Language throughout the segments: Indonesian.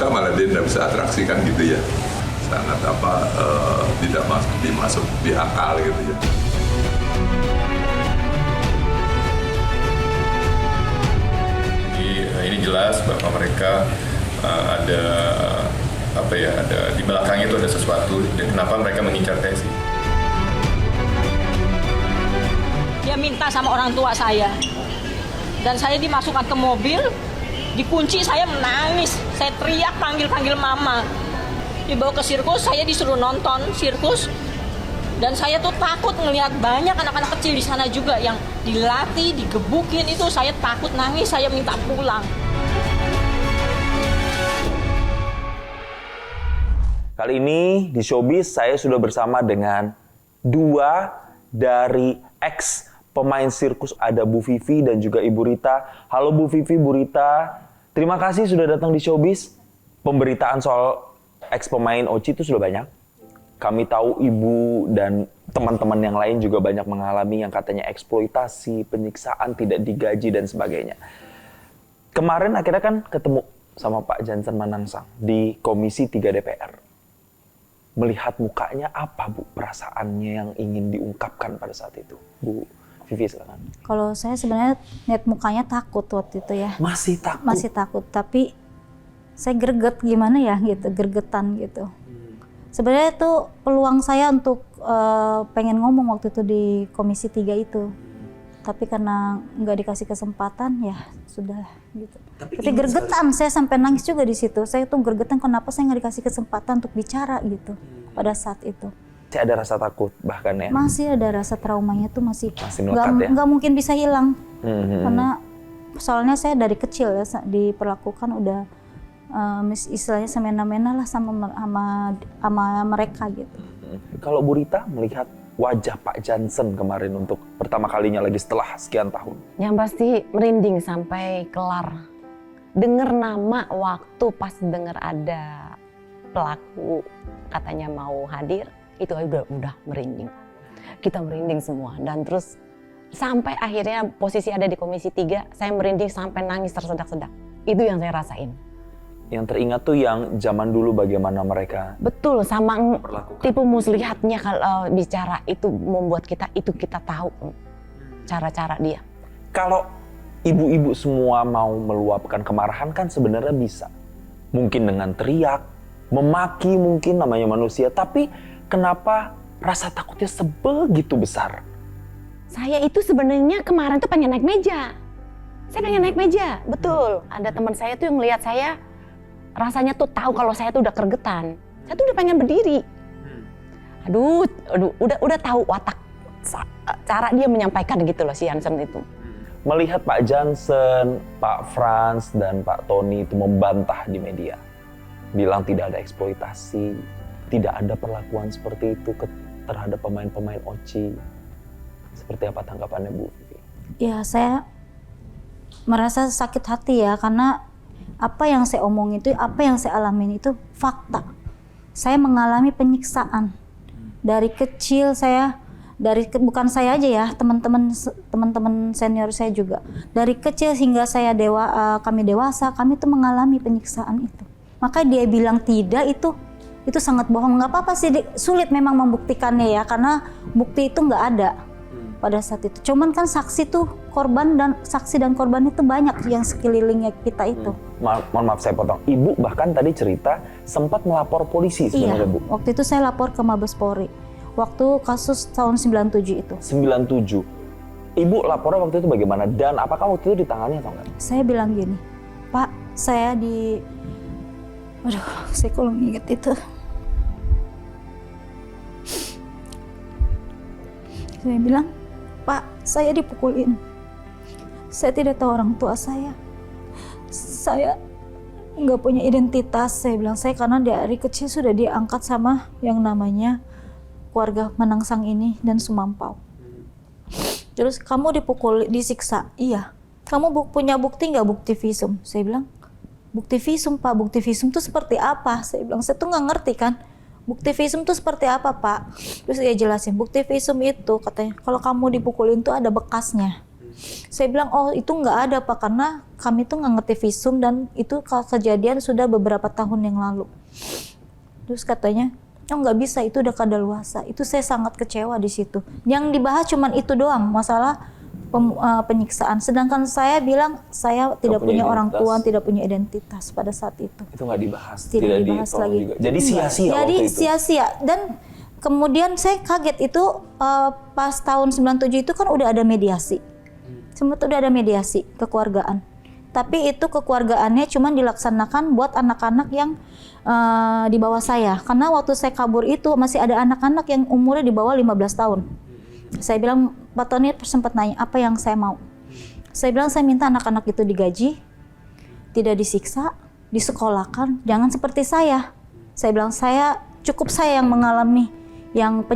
buka malah dia tidak bisa atraksikan gitu ya. Sangat tidak dimasuk di akal gitu ya. Ini jelas bahwa mereka ada di belakang itu ada sesuatu dan kenapa mereka mengincar Tessy. Dia minta sama orang tua saya dan saya dimasukkan ke mobil, dikunci, saya menangis, saya teriak panggil mama. Dibawa ke sirkus, saya disuruh nonton sirkus dan saya tuh takut ngelihat banyak anak-anak kecil di sana juga yang dilatih, digebukin, itu saya takut, nangis, saya minta pulang. Kali ini di Showbiz saya sudah bersama dengan dua dari ex pemain sirkus, ada Bu Vivi dan juga Ibu Rita. Halo Bu Vivi, Bu Rita, terima kasih sudah datang di Showbiz. Pemberitaan soal ex pemain Oci itu sudah banyak. Kami tahu Ibu dan teman-teman yang lain juga banyak mengalami yang katanya eksploitasi, penyiksaan, tidak digaji dan sebagainya. Kemarin akhirnya kan ketemu sama Pak Jansen Manangsang di Komisi 3 DPR. Melihat mukanya apa Bu perasaannya yang ingin diungkapkan pada saat itu? Bu Vivi silakan. Kalau saya sebenarnya lihat mukanya takut waktu itu ya. Masih takut? Masih takut, tapi saya greget gimana ya gitu, gregetan gitu. Sebenarnya itu peluang saya untuk pengen ngomong waktu itu di Komisi 3 itu. Tapi karena nggak dikasih kesempatan ya sudah gitu. Tapi gregetan, saya sampai nangis juga di situ. Saya tuh gregetan kenapa saya nggak dikasih kesempatan untuk bicara gitu pada saat itu. Masih ada rasa takut bahkan ya? Masih ada rasa traumanya tuh masih melekat ya? Nggak mungkin bisa hilang. Karena soalnya saya dari kecil ya diperlakukan udah istilahnya semena-mena lah sama mereka gitu. Kalau Bu Rita melihat wajah Pak Jansen kemarin untuk pertama kalinya lagi setelah sekian tahun? Yang pasti merinding sampai kelar. Dengar nama waktu pas dengar ada pelaku katanya mau hadir, itu udah merinding. Kita merinding semua dan terus sampai akhirnya posisi ada di Komisi 3, saya merinding sampai nangis tersedak-sedak. Itu yang saya rasain. Yang teringat tuh yang zaman dulu bagaimana mereka betul sama perlakukan. Tipu muslihatnya kalau bicara itu membuat kita tahu cara-cara dia. Kalau ibu-ibu semua mau meluapkan kemarahan kan sebenarnya bisa. Mungkin dengan teriak, memaki mungkin namanya manusia, tapi kenapa rasa takutnya sebegitu besar? Saya itu sebenarnya kemarin tuh pengen naik meja. Saya pengen naik meja, betul. Ada teman saya tuh yang melihat saya rasanya tuh tahu kalau saya tuh udah kergetan. Saya tuh udah pengen berdiri. Aduh, udah tahu watak cara dia menyampaikan gitu loh si Jansen itu. Melihat Pak Jansen, Pak Frans dan Pak Tony itu membantah di media. Bilang tidak ada eksploitasi, tidak ada perlakuan seperti itu terhadap pemain-pemain Oci. Seperti apa tanggapannya Bu Vivi? Ya saya merasa sakit hati ya karena apa yang saya omongin itu, apa yang saya alamin itu fakta. Saya mengalami penyiksaan dari kecil saya, bukan saya aja ya, teman-teman senior saya juga. Dari kecil hingga saya kami dewasa, kami tuh mengalami penyiksaan itu. Maka dia bilang tidak itu sangat bohong. Nggak apa-apa sih, sulit memang membuktikannya ya, karena bukti itu nggak ada pada saat itu. Cuman kan saksi dan korban itu banyak yang sekelilingnya kita itu. Mohon maaf saya potong. Ibu bahkan tadi cerita sempat melapor polisi sebenarnya Bu. Waktu itu saya lapor ke Mabes Polri. Waktu kasus tahun 97 itu. 97. Ibu lapornya waktu itu bagaimana? Dan apakah waktu itu ditangani atau enggak? Saya bilang gini, Pak, saya saya kalau inget itu. Saya bilang, Pak, saya dipukulin. Saya tidak tahu orang tua saya. Saya nggak punya identitas. Saya bilang, saya karena dari kecil sudah diangkat sama yang namanya keluarga Manangsang ini dan Sumampau. Terus kamu dipukul, disiksa? Iya. Kamu punya bukti nggak, bukti visum? Saya bilang, bukti visum Pak, bukti visum itu seperti apa? Saya bilang, saya tuh nggak ngerti kan. Bukti visum itu seperti apa Pak? Terus dia jelasin, bukti visum itu katanya kalau kamu dipukulin tuh ada bekasnya. Saya bilang, oh itu nggak ada Pak, karena kami tuh nggak ngerti visum dan itu kejadian sudah beberapa tahun yang lalu. Terus katanya, oh nggak bisa, itu udah kadaluarsa. Itu saya sangat kecewa di situ. Yang dibahas cuman itu doang, masalah penyiksaan. Sedangkan saya bilang saya tidak punya orang tua, tidak punya identitas pada saat itu. Itu nggak dibahas, Tidak dibahas lagi. juga. Jadi sia-sia Jadi waktu itu. sia-sia. Dan kemudian saya kaget itu pas tahun 97 itu kan udah ada mediasi. Sempat udah ada mediasi kekeluargaan. Tapi itu kekeluargaannya cuma dilaksanakan buat anak-anak yang di bawah saya. Karena waktu saya kabur itu masih ada anak-anak yang umurnya di bawah 15 tahun. Saya bilang, Pak Tony sempat nanya apa yang saya mau. Saya bilang saya minta anak-anak itu digaji, tidak disiksa, disekolahkan, jangan seperti saya. Saya bilang saya yang mengalami yang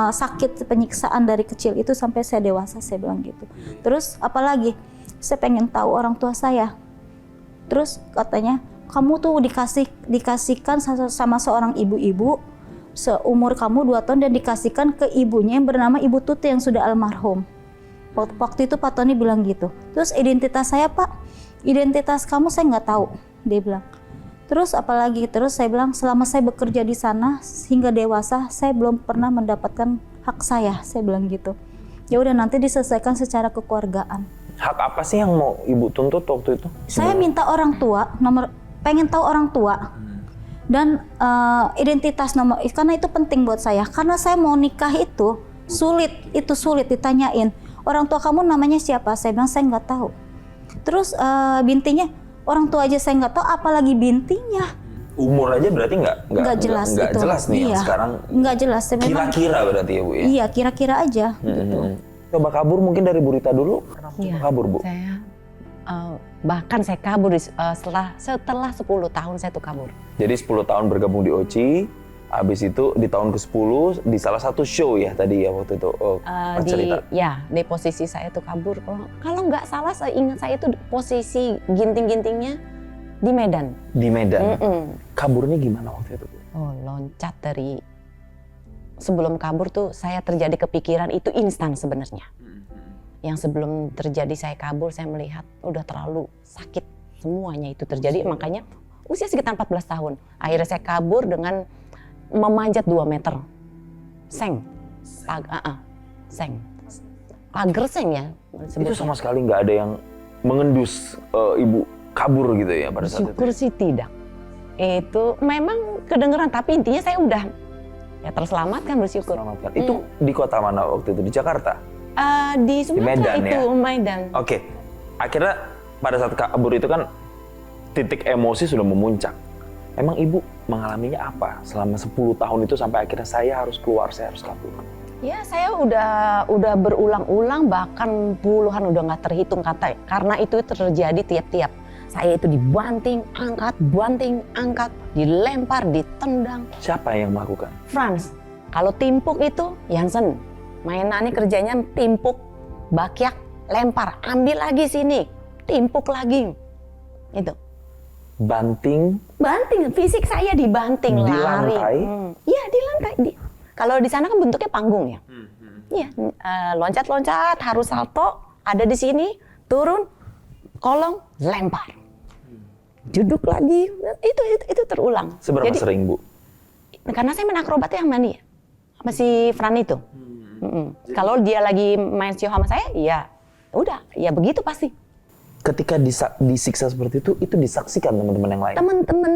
sakit penyiksaan dari kecil itu sampai saya dewasa, saya bilang gitu. Terus apalagi saya pengen tahu orang tua saya. Terus katanya kamu tuh dikasihkan sama seorang ibu-ibu seumur kamu 2 tahun dan dikasihkan ke ibunya yang bernama Ibu Tuti yang sudah almarhum. Waktu itu Pak Tony bilang gitu. Terus identitas saya Pak, identitas kamu saya nggak tahu, dia bilang. Terus apalagi, terus saya bilang selama saya bekerja di sana hingga dewasa saya belum pernah mendapatkan hak saya bilang gitu. Ya udah nanti diselesaikan secara kekeluargaan. Hak apa sih yang mau ibu tuntut waktu itu? Saya minta orang tua, pengen tahu orang tua dan identitas nomor, karena itu penting buat saya. Karena saya mau nikah itu sulit ditanyain. Orang tua kamu namanya siapa? Saya bilang saya nggak tahu. Terus bintinya, orang tua aja saya nggak tahu, apalagi bintinya. Umur aja berarti nggak jelas nggak itu. jelas nih Iya. yang sekarang. Nggak jelas. Kira-kira berarti ya Bu ya? Iya, kira-kira aja. Gitu. Coba kabur mungkin dari Bu Rita dulu. Kenapa Iya, kabur Bu? Saya bahkan saya kabur setelah 10 tahun saya tuh kabur. Jadi 10 tahun bergabung di OCI, habis itu di tahun ke-10 di salah satu show ya tadi ya waktu itu pas cerita. Di posisi saya tuh kabur. Kalau nggak salah saya ingat saya itu posisi ginting-gintingnya di Medan. Di Medan. Kaburnya gimana waktu itu Bu? Oh, loncat dari sebelum kabur tuh saya terjadi kepikiran itu instan sebenarnya. Yang sebelum terjadi saya kabur, saya melihat udah terlalu sakit semuanya itu terjadi. Makanya usia sekitar 14 tahun. Akhirnya saya kabur dengan memanjat 2 meter. Seng. Seng. Pagar seng ya. Itu sama sekali nggak ada yang mengendus ibu kabur gitu ya pada saat Syukur itu? sih tidak. Itu memang kedengeran, tapi intinya saya udah ya terselamatkan, bersyukur. Selamatkan. Itu di kota mana waktu itu? Di Jakarta? Di Sumatera Medan, itu, ya? Medan. Oke. Akhirnya pada saat kabur itu kan titik emosi sudah memuncak. Emang ibu mengalaminya apa selama 10 tahun itu sampai akhirnya saya harus keluar, saya harus kabur? Ya saya udah berulang-ulang, bahkan puluhan udah nggak terhitung kata. Karena itu terjadi tiap-tiap. Saya itu banting, angkat, dilempar, ditendang. Siapa yang melakukan? Franz, kalau timpuk itu Jansen. Mainannya kerjanya timpuk, bakyak, lempar, ambil lagi sini, timpuk lagi. Itu. Banting? Banting, fisik saya dibanting, Di lari. lantai? Iya, di lantai. Kalau di sana kan bentuknya panggung ya. Iya, loncat-loncat, harus salto, ada di sini, turun, kolong, lempar. Duduk lagi, itu terulang. Seberapa Jadi, sering Bu? karena saya main akrobatnya sama dia, sama si Fran itu. Kalau dia lagi main show sama saya, ya udah, ya begitu pasti. Ketika disiksa seperti itu disaksikan teman-teman yang lain? Teman-teman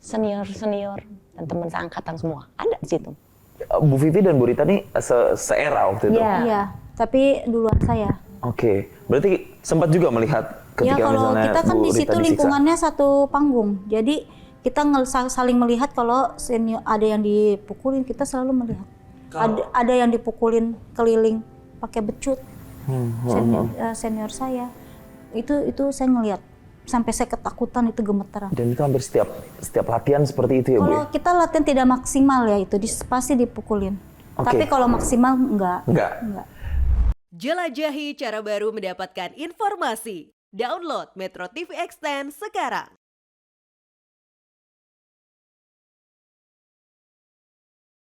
senior dan teman seangkatan semua ada di situ. Bu Vivi dan Bu Rita nih seera waktu itu? Iya. Iya, tapi duluan saya. Oke, berarti sempat juga melihat Ya ketika kalau misalnya kita kan Bu di Rita situ disiksa? lingkungannya satu panggung, jadi kita saling melihat kalau senior ada yang dipukulin, kita selalu melihat. Ada yang dipukulin keliling pakai becut, senior saya itu saya ngelihat sampai saya ketakutan, itu gemeteran. Dan itu hampir setiap latihan seperti itu ya Bu? Kalau Ya? kita latihan tidak maksimal ya itu pasti dipukulin. Oke. Tapi kalau maksimal enggak. Jelajahi cara baru mendapatkan informasi. Download Metro TV Extend sekarang.